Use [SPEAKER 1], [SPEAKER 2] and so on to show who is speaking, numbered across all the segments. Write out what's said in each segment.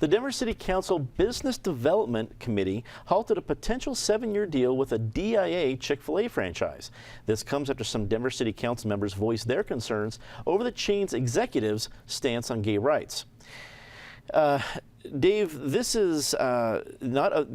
[SPEAKER 1] The Denver City Council Business Development Committee halted a potential 7-year deal with a DIA Chick-Fil-A franchise. This comes after some Denver City Council members voiced their concerns over the chain's executives' stance on gay rights. Dave, this is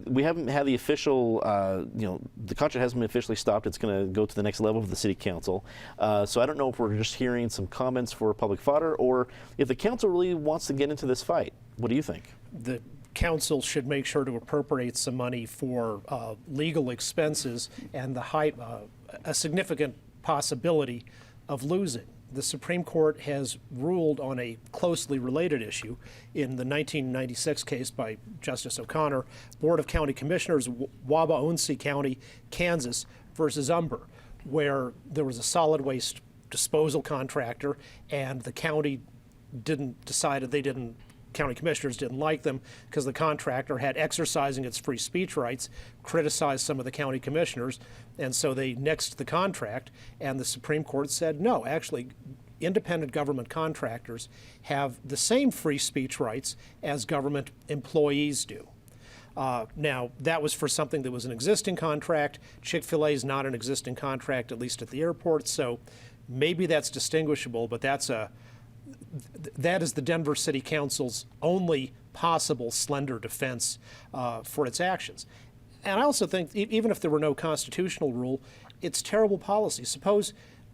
[SPEAKER 1] we haven't had the official, the contract hasn't been officially stopped. It's going to go to the next level of the city council. So I don't know if we're just hearing some comments for public fodder or if the council really wants to get into this fight. What do you think?
[SPEAKER 2] The council should make sure to appropriate some money for legal expenses and a significant possibility of losing. The Supreme Court has ruled on a closely related issue in the 1996 case by Justice O'Connor, Board of County Commissioners, Wabaonsee County, Kansas versus Umber, where there was a solid waste disposal contractor and the county county commissioners didn't like them because the contractor had, exercising its free speech rights, criticized some of the county commissioners, and so they nixed the contract, and the Supreme Court said, no, actually, independent government contractors have the same free speech rights as government employees do. Now, that was for something that was an existing contract. Chick-fil-A is not an existing contract, at least at the airport, so maybe that's distinguishable, but that is the Denver City Council's only possible slender defense for its actions. And I also think even if there were no constitutional rule, it's terrible policy. Suppose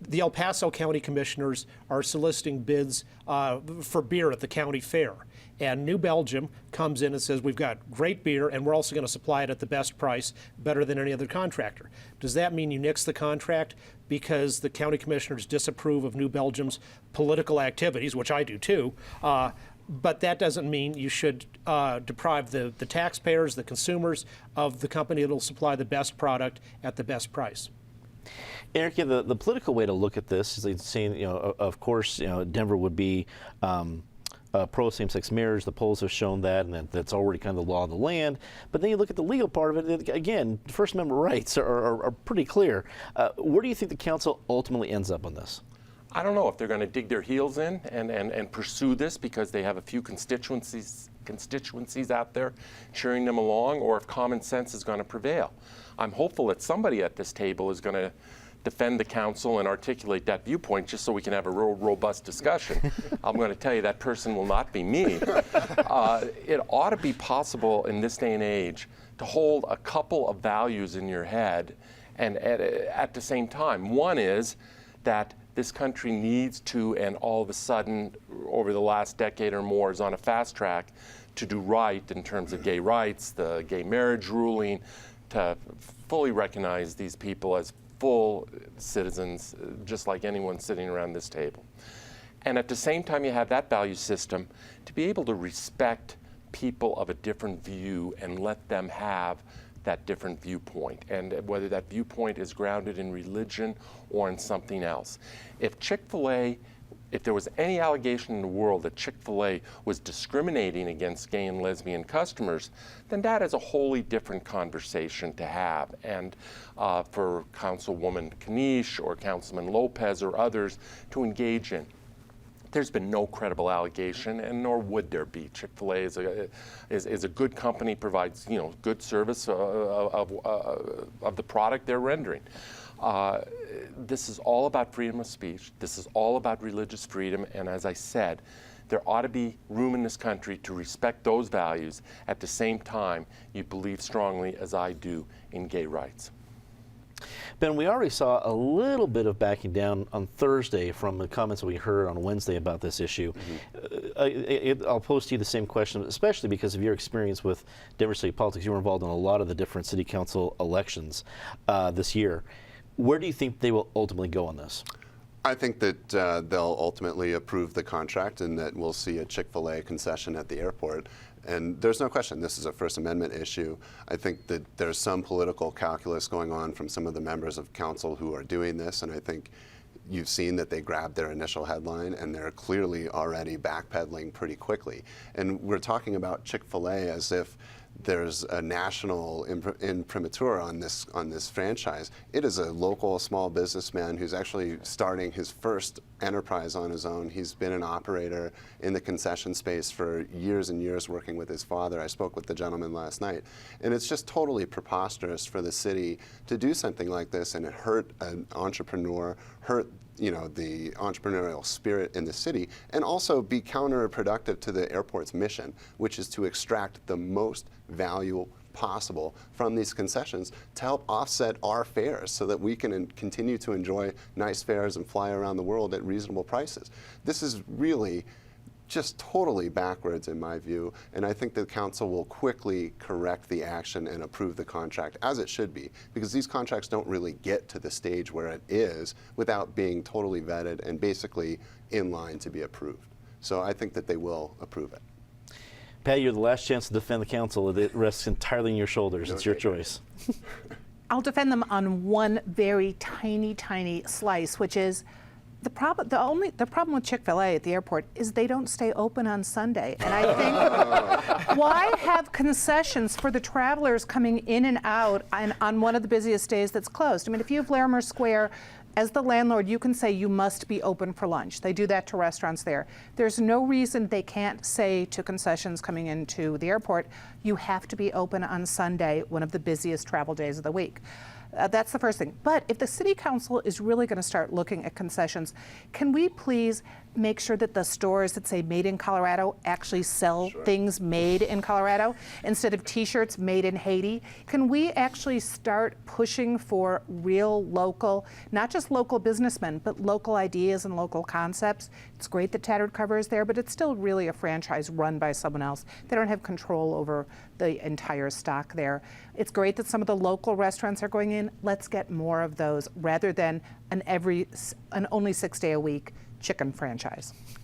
[SPEAKER 2] the El Paso County Commissioners are soliciting bids for beer at the county fair, and New Belgium comes in and says, we've got great beer and we're also going to supply it at the best price, better than any other contractor. Does that mean you nix the contract because the county commissioners disapprove of New Belgium's political activities, which I do too, but that doesn't mean you should deprive the taxpayers, the consumers, of the company that will supply the best product at the best price.
[SPEAKER 1] Eric, the political way to look at this is saying, of course, Denver would be pro same-sex marriage. The polls have shown that, and that's already kind of the law of the land. But then you look at the legal part of it, again, First Amendment rights are pretty clear. Where do you think the council ultimately ends up on this?
[SPEAKER 3] I don't know if they're going to dig their heels in and pursue this because they have a few constituencies out there cheering them along, or if common sense is going to prevail. I'm hopeful that somebody at this table is going to defend the council and articulate that viewpoint just so we can have a real robust discussion. I'm going to tell you that person will not be me. It ought to be possible in this day and age to hold a couple of values in your head and at the same time. One is that this country needs to, and all of a sudden over the last decade or more is on a fast track to do right in terms of gay rights, the gay marriage ruling, to fully recognize these people as full citizens, just like anyone sitting around this table. And at the same time you have that value system, to be able to respect people of a different view and let them have that different viewpoint, and whether that viewpoint is grounded in religion or in something else. If there was any allegation in the world that Chick-fil-A was discriminating against gay and lesbian customers, then that is a wholly different conversation to have. And for Councilwoman Kanish or Councilman Lopez or others to engage in. There's been no credible allegation, and nor would there be. Chick-fil-A is a good company, provides good service of the product they're rendering. This is all about freedom of speech. This is all about religious freedom, and as I said, there ought to be room in this country to respect those values. At the same time, you believe strongly, as I do, in gay rights.
[SPEAKER 1] Ben, we already saw a little bit of backing down on Thursday from the comments that we heard on Wednesday about this issue. I'll pose to you the same question, especially because of your experience with Denver City politics. You were involved in a lot of the different city council elections this year. Where do you think they will ultimately go on this?
[SPEAKER 4] I think that they'll ultimately approve the contract and that we'll see a Chick-fil-A concession at the airport. And there's no question this is a First Amendment issue. I think that there's some political calculus going on from some of the members of council who are doing this, and I think you've seen that they grabbed their initial headline and they're clearly already backpedaling pretty quickly. And we're talking about Chick-fil-A as if there's a national imprimatur on this franchise. It is a local small businessman who's actually starting his first enterprise on his own. He's been an operator in the concession space for years and years, working with his father. I spoke with the gentleman last night, and it's just totally preposterous for the city to do something like this and hurt an entrepreneur, hurt the entrepreneurial spirit in the city, and also be counterproductive to the airport's mission, which is to extract the most value possible from these concessions to help offset our fares so that we can continue to enjoy nice fares and fly around the world at reasonable prices. This is really just totally backwards in my view, and I think the council will quickly correct the action and approve the contract as it should be, because these contracts don't really get to the stage where it is without being totally vetted and basically in line to be approved. So I think that they will approve it.
[SPEAKER 1] Pat, you're the last chance to defend the council. It rests entirely on your shoulders. It's your choice.
[SPEAKER 5] I'll defend them on one very tiny, tiny slice, which is the problem with Chick-Fil-A at the airport is they don't stay open on Sunday. And I think, why have concessions for the travelers coming in and out on one of the busiest days that's closed? I mean, if you have Larimer Square, as the landlord, you can say you must be open for lunch. They do that to restaurants there. There's no reason they can't say to concessions coming into the airport, you have to be open on Sunday, one of the busiest travel days of the week. That's the first thing. But if the city council is really going to start looking at concessions, can we please make sure that the stores that say made in Colorado actually sell things made in Colorado instead of t-shirts made in Haiti? Can we actually start pushing for real local, not just local businessmen, but local ideas and local concepts? It's great that Tattered Cover is there, but it's still really a franchise run by someone else. They don't have control over the entire stock there. It's great that some of the local restaurants are going in. Let's get more of those rather than an only 6 day a week chicken franchise.